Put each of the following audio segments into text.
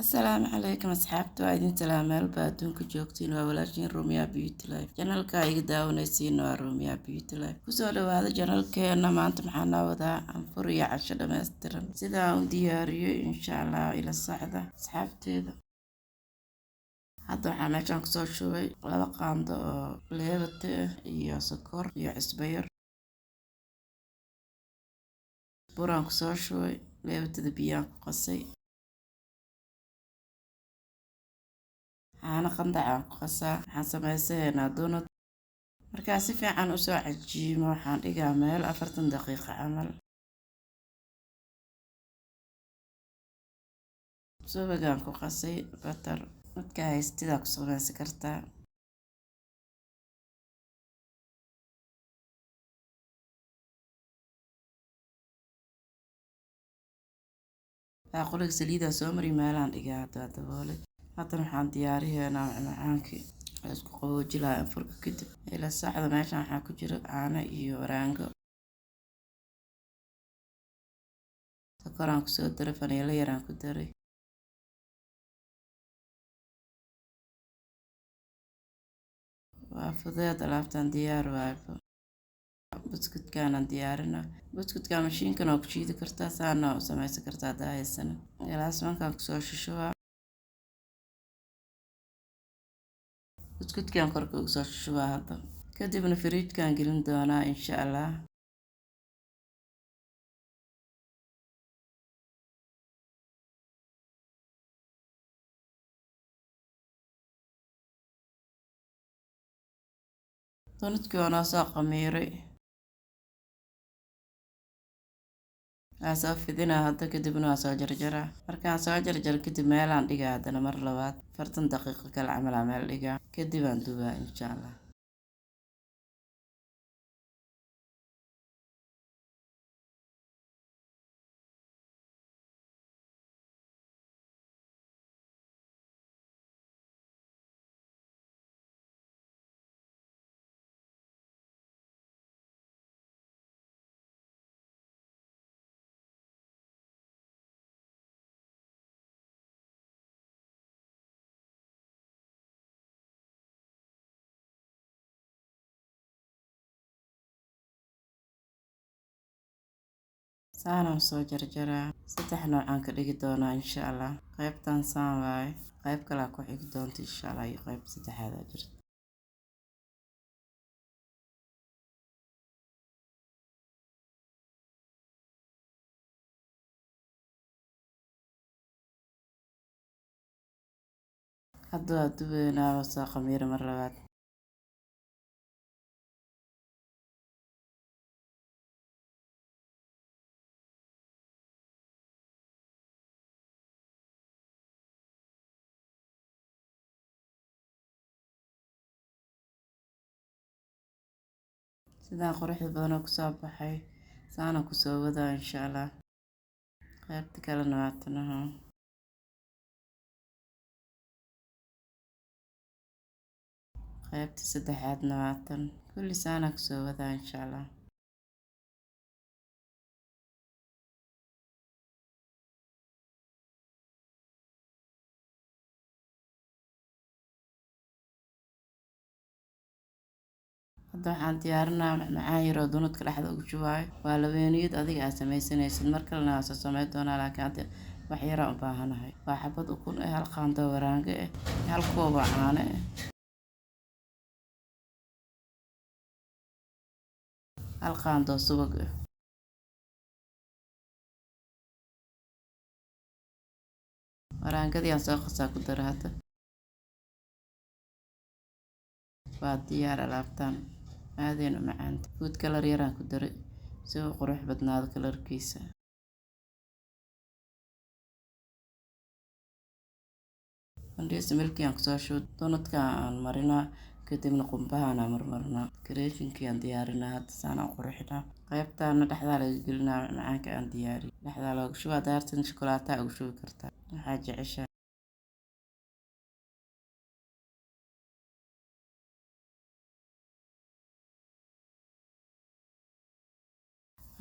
السلام عليكم أصحابتي وعيدين سلام ملبا دونك joogtiin waa walaashiin Romia Beauty Life channelka iga daawanaysiin waa Romia Beauty Life kusoo dhawaada channelkeena maanta maxaa noo wadaa anfur iyo casho dhameystiran sida aan u diyaariyay insha Allah ila socda asxaabteeda hadda waxaan meeshaan kusoo shubay 2 qaando oo leebate iyo sokor iyo cusbo yar buraan kusoo shubay leebatada biyaan ku qasay أنا قندع قصة حسب سنة دونت مركز في عن أسبوع الجيم وحان إجامل 4 دقيقة عمل سو بقى قصي بتر متكايس تداك صوبان سكرتا أقولك سليدة سومري مالان إجاتا تقولك هذا waxaan diyaariyeynaa macmacaankii isku qabooji lahaa furka kadib ila saacada meeshaan waxaa ku jira caano iyo waraango sokoraan kusoo daray faniilo yaraan ku daray waa fudeed alaabtan diyaar waayo buskudkaan diyaarina buskudka mashiinkan oo ku shiidi kartaa saana u samaysan kartaa daahaysan ilaas markaan kusoo shushubaa buskudkaan korka ugu soo shushubaa hadda kadibna firiijkaan gelin doonaa insha Allah donutki waa soo qamiiray asoo fidina hadda kadibna waa soo jarjaraa markaan soo jarjar kadib meelaan dhigaa haddana mar labaad 40 daqiiqo kala camal meel dhigaa kadib aan dubaa insha Allah سانا soo jarjaraa 3 noocan ka dhigi doonaa insha Allah qaybtan saan waay qayb kale ku xigi doonto insha Allah iyo qayb saddexaad jirta hadda dubeena soo qamiir mar labaad sidaan quruxda badan oo ku soo baxay saana ku soo wadaa insha Allah qaybta kale naatanaha qaybta saddexaad naatan kulli saana ku soo wadaa insha Allah hadda waxaan diyaarinaa macmacaan yar oo donut-ka dhexda ugu shubaay waa labeeniyad adiga aad samaysanaysid mar kalena waa soo samayn doonaa laakiin hadda wax yar u baahanahay waa xabad ukun hal qaando waraango hal koob caano hal qaando subag waraangadii aan soo qasaa ku dara hadda waa diyaar alaabtan aadeen u macaan food color yaraan ku daray si uu qurux badnaado kalarkiisa andhees milkii aan kusoo shubay donut-ka aan marinaa kadibna qumbahaan marmarnaa creationkii aan diyaarinaa hadda saana qurxinaa qaybtaana dhexda laga gelinaa macaanka aan diyaariyay dhexda lagu shubaa daartan shukulaato ugu shubi kartaa waxaa jeceshaa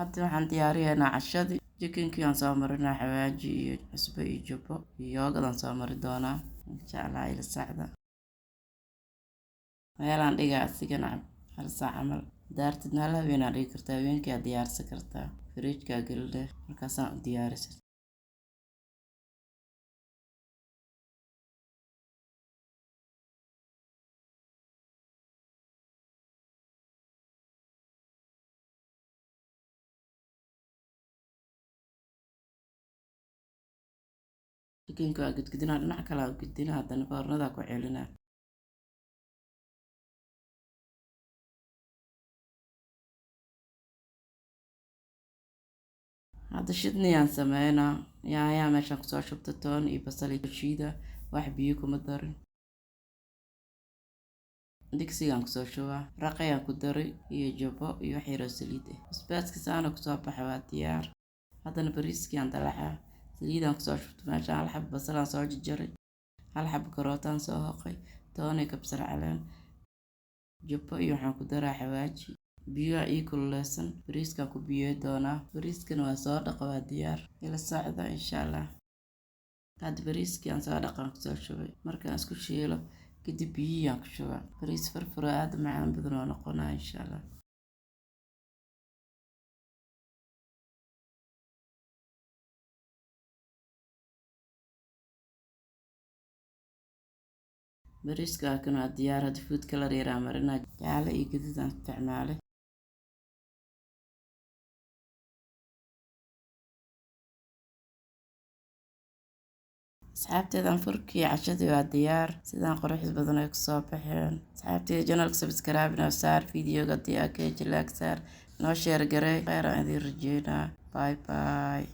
hadda waxaan diyaariyeynaa cashadii. Jikinkii aan soo marinaa xawaaji iyo cusbo iyo jubbo iyo yoogadaan soo mari doonaa insha allah ila sacda. meelaan dhigaa asigana hal saac camal daartid hal habeenaa dhigi kartaa, habeenkii aad diyaarsan kartaa, fridge-kaa gelidhe markaasaan u diyaarisid. jikinka waa gudgudinaa, dhinac kale aa gudinaa, haddana foornadaa ku celinaa. hadda shidniyaan sameynaa, yaayaa meeshaan kusoo shubta, toon iyo basal iyo shiida, wax biyo kuma darin. digsigaan kusoo shubaa, raqayaan ku daray iyo jubbo iyo wax yaroo saliid ah. basbaaska saana kusoo baxa waa diyaar. haddana bariiskiaan dalaxaa, saliidaan kusoo shubta meeshaan, hal xabo basalaan soo jarjaray, hal xabo karootaan soo hoqay, toon iyo kabsar caleen, jubbo iyo waxaan ku daraa xawaaji. biyo ii kululeysan, bariiskaan ku biyey doonaa. bariiskana waa soo dhaqa, waa diyaar. ila socda insha allah. hadda bariiskii aan soo dhaqaan kusoo shubay, markaan isku shiilo kadib biyihii aan ku shubaa. bariis furfuro aad u macaan badan oo noqonaa insha allah. bariiska kan waa diyaar. hadda food color yaraa marinaa, jaale iyo gaduud aan isticmaalay. asxaabteedan furkii cashadii waa diyaar. sidaan quruxda badan ay kusoo baxeen. asxaabteeda janalka subscribe noo saar, videoga haddii aa ka heshay like saar, noo sheer garey. kheyr aan idiin rajeynaa. bye bye.